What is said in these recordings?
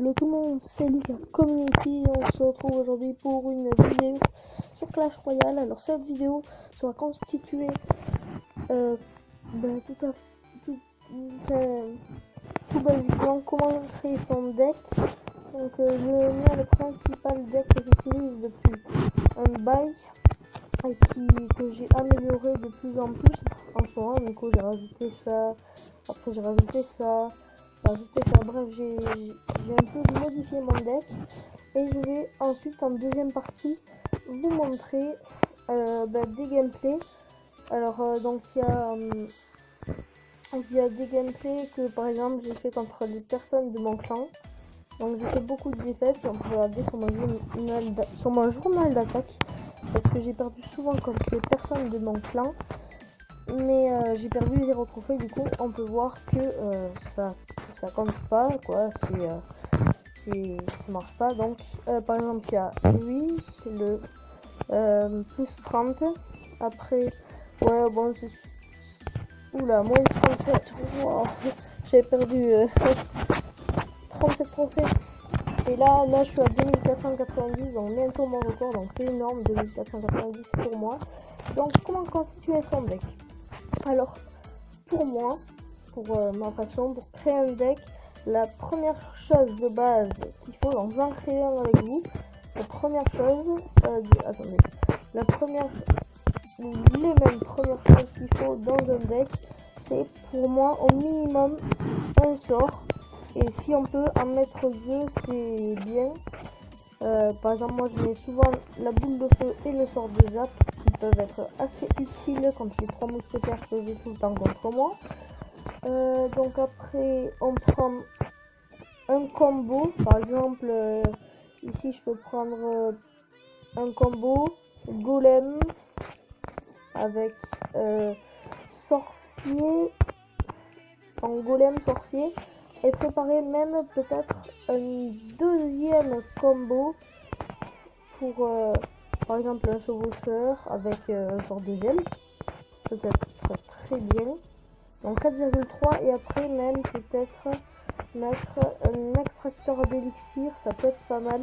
Hello tout le monde, c'est Lucas Community et on se retrouve aujourd'hui pour une vidéo sur Clash Royale. Alors cette vidéo sera constituée tout basiquement comment créer son deck. Donc je mets le principal deck que j'utilise depuis un bail et que j'ai amélioré de plus en plus en ce moment. Du coup j'ai rajouté ça, après j'ai rajouté ça. Bref, j'ai un peu modifié mon deck et je vais ensuite en deuxième partie vous montrer des gameplays. Alors donc il y a des gameplays que par exemple j'ai fait contre les personnes de mon clan. Donc j'ai fait beaucoup de défaites, on peut regarder sur mon journal d'attaque parce que j'ai perdu souvent contre les personnes de mon clan. Mais j'ai perdu 0 trophée, du coup on peut voir que ça compte pas quoi, ça marche pas. Donc par exemple il y a lui, le plus 30, après ouais bon c'est oula moins 37, wow. J'avais perdu 37 trophées et là je suis à 2490, donc bientôt mon record, donc c'est énorme. 2490 pour moi. Donc comment constituer son deck? Alors, pour moi, pour ma façon, pour créer un deck, la première chose de base qu'il faut, donc je vais en créer un avec vous. La première chose, les mêmes premières choses qu'il faut dans un deck, c'est pour moi au minimum un sort. Et si on peut en mettre deux, c'est bien. Par exemple, moi je mets souvent la boule de feu et le sort de zap qui peuvent être assez utiles quand les 3 mousquetaires se jouent tout le temps contre moi. Donc après on prend un combo, par exemple ici je peux prendre un combo golem avec sorcier, en golem sorcier, et préparer même peut-être un deuxième combo pour par exemple un chevaucheur avec un sort de gel, peut-être très bien. Donc 4,3 et après même peut-être mettre un extracteur d'élixir, ça peut être pas mal.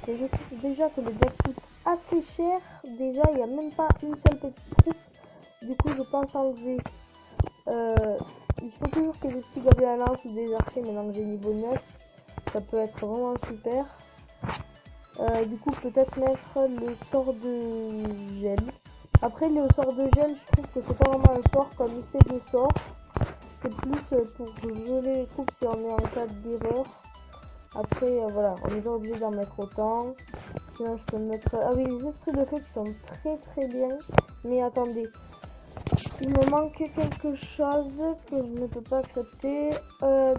Et je trouve déjà que le deck coûte assez cher, déjà il n'y a même pas une seule petite troupe. Du coup je pense enlever il faut toujours que des petits gobelins à lance ou des archers maintenant que j'ai niveau 9, ça peut être vraiment super. Du coup peut-être mettre le sort de gel. Après le sort de gel, je trouve que c'est pas vraiment un sort comme c'est de sort. C'est plus pour geler les troupes si on est en cas d'erreur. Après voilà, on n'est pas obligé d'en mettre autant. Sinon je peux mettre... Ah oui, les esprits de feu qui sont très bien. Mais attendez, il me manque quelque chose que je ne peux pas accepter.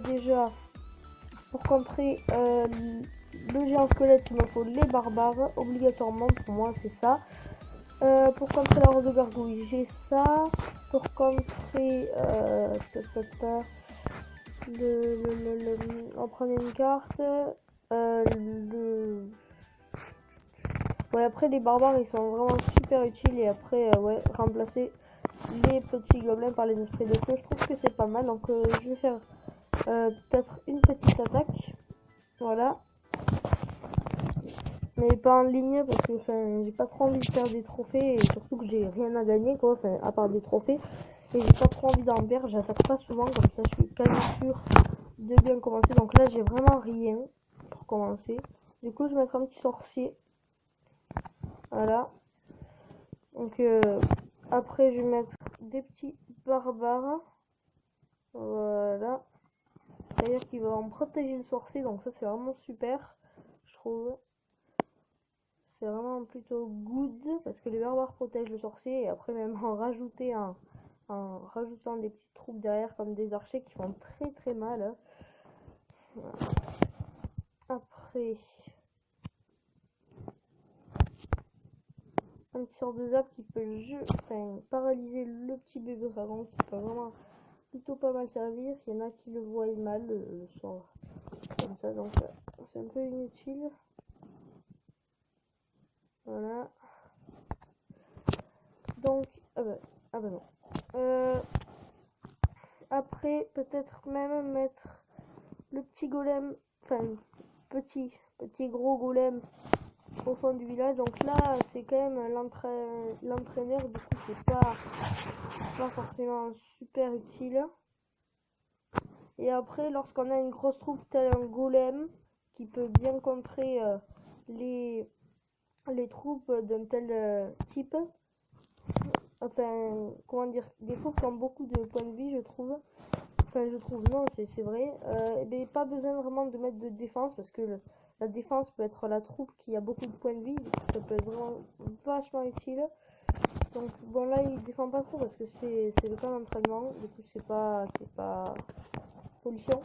Déjà, pour contrer le géant squelette, il me faut les barbares, obligatoirement pour moi c'est ça. Pour contrer la rose de gargouille, j'ai ça. Pour contrer on prend une carte. Ouais, après les barbares ils sont vraiment super utiles, et après ouais, remplacer les petits gobelins par les esprits de feu, je trouve que c'est pas mal. Donc je vais faire peut-être une petite attaque, voilà, mais pas en ligne parce que j'ai pas trop envie de faire des trophées, et surtout que j'ai rien à gagner quoi, à part des trophées, et j'ai pas trop envie d'en perdre. J'attaque pas souvent, comme ça je suis quasi sûr de bien commencer. Donc là j'ai vraiment rien pour commencer. Du coup je vais mettre un petit sorcier, voilà. Donc après je vais mettre des petits barbares, voilà, c'est-à-dire qu'il va en protéger le sorcier, donc ça c'est vraiment super, je trouve. C'est vraiment plutôt good parce que les barbares protègent le sorcier, et après même en rajoutant des petites troupes derrière comme des archers qui font très mal, hein. Voilà. Après un petit sort de zap qui peut paralyser le petit bébé dragon, qui peut vraiment plutôt pas mal servir. Il y en a qui le voient mal, le sort comme ça, donc c'est un peu inutile. Voilà. Donc non. Après peut-être même mettre le petit golem, petit gros golem au fond du village. Donc là, c'est quand même l'entraîneur, du coup, c'est pas forcément super utile. Et après, lorsqu'on a une grosse troupe tel un golem qui peut bien contrer les troupes d'un tel type, enfin, comment dire, des troupes qui ont beaucoup de points de vie, je trouve. Enfin, je trouve, non, c'est vrai. Mais pas besoin vraiment de mettre de défense parce que la défense peut être la troupe qui a beaucoup de points de vie. Ça peut être vraiment vachement utile. Donc, bon, là, il défend pas trop parce que c'est le cas d'entraînement. Du coup, c'est pas pollution.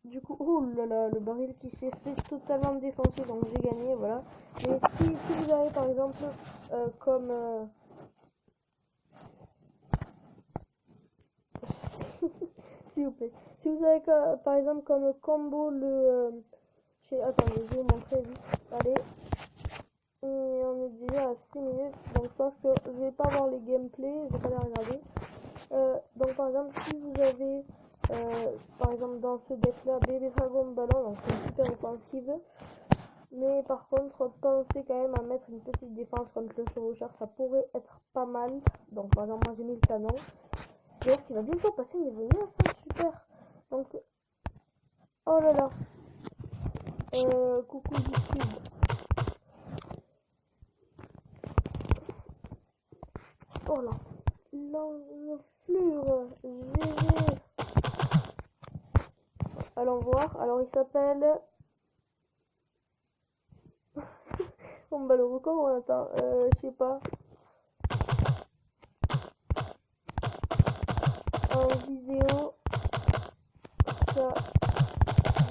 Du coup, oh là là, le baril qui s'est fait totalement défoncer, donc j'ai gagné, voilà. Mais si vous avez par exemple, comme s'il vous plaît, si vous avez par exemple comme combo attendez, je vais vous montrer vite. Allez, et on est déjà à 6 minutes, donc je pense que je vais pas voir les gameplays, je vais pas les regarder. Donc par exemple, si vous avez par exemple dans ce deck là Bébé Dragon Ballon, donc c'est une super offensive, mais par contre pensez quand même à mettre une petite défense contre le chevaucheur, ça pourrait être pas mal. Donc par exemple moi j'ai mis le canon, d'ailleurs qui va bientôt passer niveau 9, hein, super. Donc oh là là, coucou YouTube. Oh là, l'enflure, GG. Allons voir, alors il s'appelle... On bat le record ou on attend, je sais pas. En vidéo, ça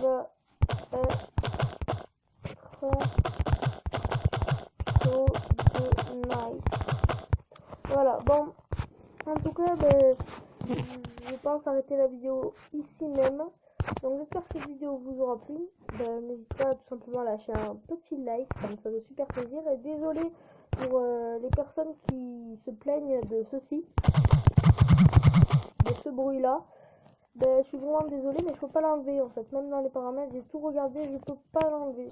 va être so de nice. Voilà, bon, en tout cas, ben, je pense arrêter la vidéo ici même. Donc j'espère que cette vidéo vous aura plu. Ben, n'hésitez pas tout simplement à lâcher un petit like, ça me ferait super plaisir. Et désolé pour les personnes qui se plaignent de ceci, de ce bruit là. Ben, je suis vraiment désolée, mais je peux pas l'enlever en fait. Même dans les paramètres, j'ai tout regardé, je peux pas l'enlever.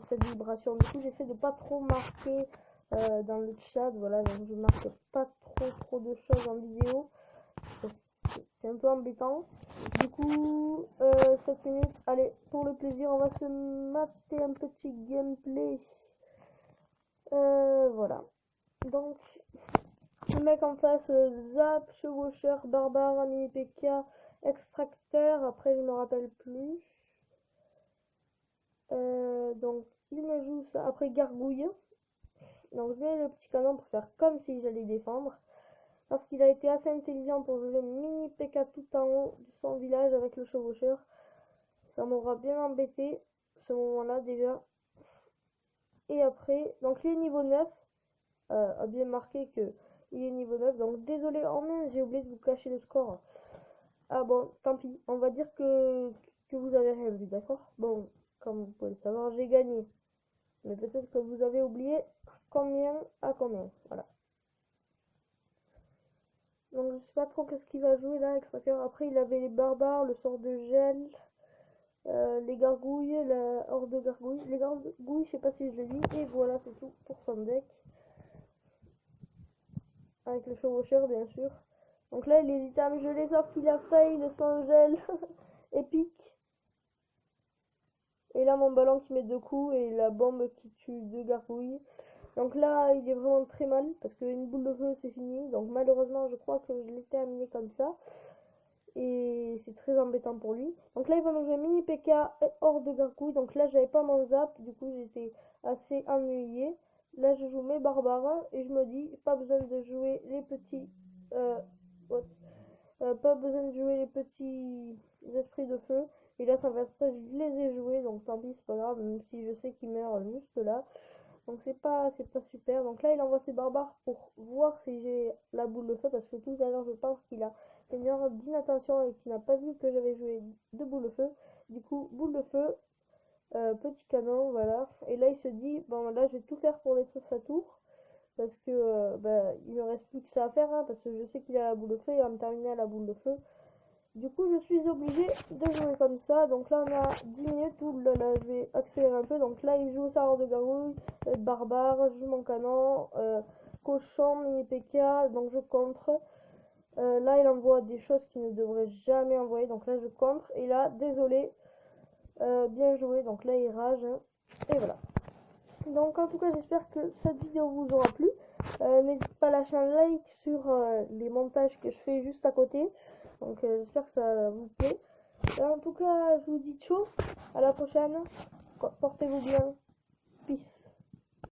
Cette vibration. Du coup, j'essaie de pas trop marquer dans le chat. Voilà, donc je marque pas trop de choses en vidéo. C'est un peu embêtant. Du coup, 7 minutes. Allez, pour le plaisir, on va se mater un petit gameplay. Voilà. Donc, le mec en face, Zap, chevaucheur, barbare, mini PK, extracteur. Après, je me rappelle plus. Donc, il me joue ça. Après, gargouille. Donc, je mets le petit canon pour faire comme si j'allais défendre. Parce qu'il a été assez intelligent pour jouer mini PK tout en haut de son village avec le chevaucheur. Ça m'aura bien embêté ce moment-là déjà. Et après, donc il est niveau 9. A bien marqué que il est niveau 9. Donc désolé, oh mince, j'ai oublié de vous cacher le score. Ah bon, tant pis. On va dire que vous avez rien vu, d'accord? Bon, comme vous pouvez le savoir, j'ai gagné. Mais peut-être que vous avez oublié combien à combien. Voilà. Donc je sais pas trop qu'est-ce qu'il va jouer là, Extracteur. Après il avait les barbares, le sort de gel, les gargouilles, la horde de gargouilles. Les gargouilles, je sais pas si je l'ai dit. Et voilà, c'est tout pour son deck. Avec le chevaucheur bien sûr. Donc là il hésite à me geler sauf qu'il a failli le sang gel. Épique. Et là mon ballon qui met 2 coups et la bombe qui tue 2 gargouilles. Donc là il est vraiment très mal parce qu'une boule de feu c'est fini. Donc malheureusement je crois que je l'ai terminé comme ça. Et c'est très embêtant pour lui. Donc là il va me jouer mini PK et hors de gargouille. Donc là j'avais pas mon zap, du coup j'étais assez ennuyé. Là je joue mes barbares et je me dis pas besoin de jouer les petits pas besoin de jouer les petits esprits de feu. Et là ça va être je les ai joués, donc tant pis c'est pas grave, même si je sais qu'ils meurent juste là. Donc c'est pas super. Donc là il envoie ses barbares pour voir si j'ai la boule de feu, parce que tout à l'heure je pense qu'il a fait une erreur d'inattention et qu'il n'a pas vu que j'avais joué 2 boules de feu. Du coup boule de feu, petit canon, voilà. Et là il se dit bon là je vais tout faire pour détruire sa tour, parce que bah, il me reste plus que ça à faire, hein, parce que je sais qu'il a la boule de feu, il va me terminer à la boule de feu. Du coup, je suis obligé de jouer comme ça. Donc là, on a 10 minutes. Ouh là là, je vais accélérer un peu. Donc là, il joue Sarah de Garou, barbare, je joue mon canon, cochon, mini PK. Donc je contre. Là, il envoie des choses qu'il ne devrait jamais envoyer. Donc là, je contre. Et là, désolé, bien joué. Donc là, il rage. Hein. Et voilà. Donc en tout cas, j'espère que cette vidéo vous aura plu. N'hésitez pas à lâcher un like sur les montages que je fais juste à côté. Donc j'espère que ça vous plaît. Et en tout cas, je vous dis ciao. À la prochaine. Portez-vous bien. Peace.